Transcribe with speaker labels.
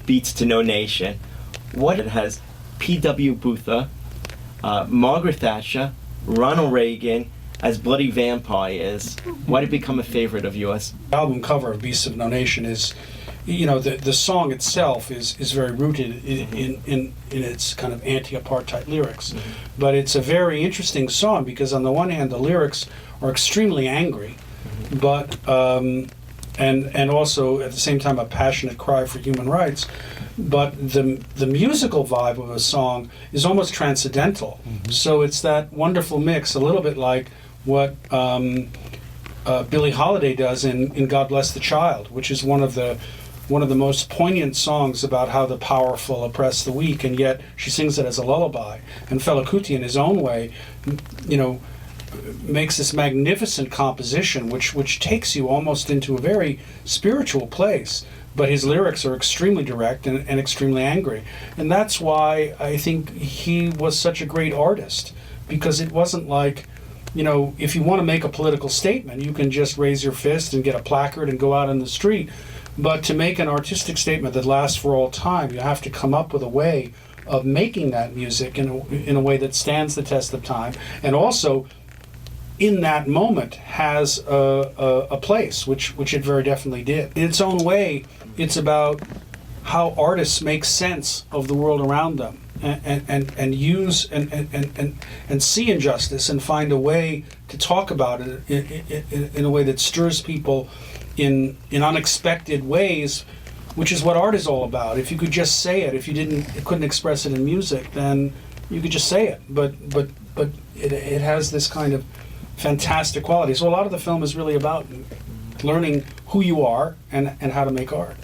Speaker 1: Beats to No Nation. What it has P.W. Botha, Margaret Thatcher, Ronald Reagan as bloody vampires. Why did it become a favorite of yours?
Speaker 2: The album cover of Beasts of No Nation is, the song itself is very rooted in its kind of anti-apartheid lyrics. But it's a very interesting song because on the one hand the lyrics are extremely angry, but and also at the same time a passionate cry for human rights. But the musical vibe of a song is almost transcendental. So it's that wonderful mix, a little bit like what Billie Holiday does in God Bless the Child, which is one of the most poignant songs about how the powerful oppress the weak, and yet she sings it as a lullaby. And Fela Kuti, in his own way, makes this magnificent composition which takes you almost into a very spiritual place, but his lyrics are extremely direct and extremely angry. And that's why I think he was such a great artist, because it wasn't like, if you want to make a political statement, you can just raise your fist and get a placard and go out in the street. But to make an artistic statement that lasts for all time, you have to come up with a way of making that music in a way that stands the test of time, and also in that moment has a place, which it very definitely did. In its own way, it's about how artists make sense of the world around them and use and see injustice and find a way to talk about it in a way that stirs people in unexpected ways, which is what art is all about. If you could just say it, if you couldn't express it in music, then you could just say it. But it has this kind of fantastic quality. So a lot of the film is really about learning who you are and how to make art.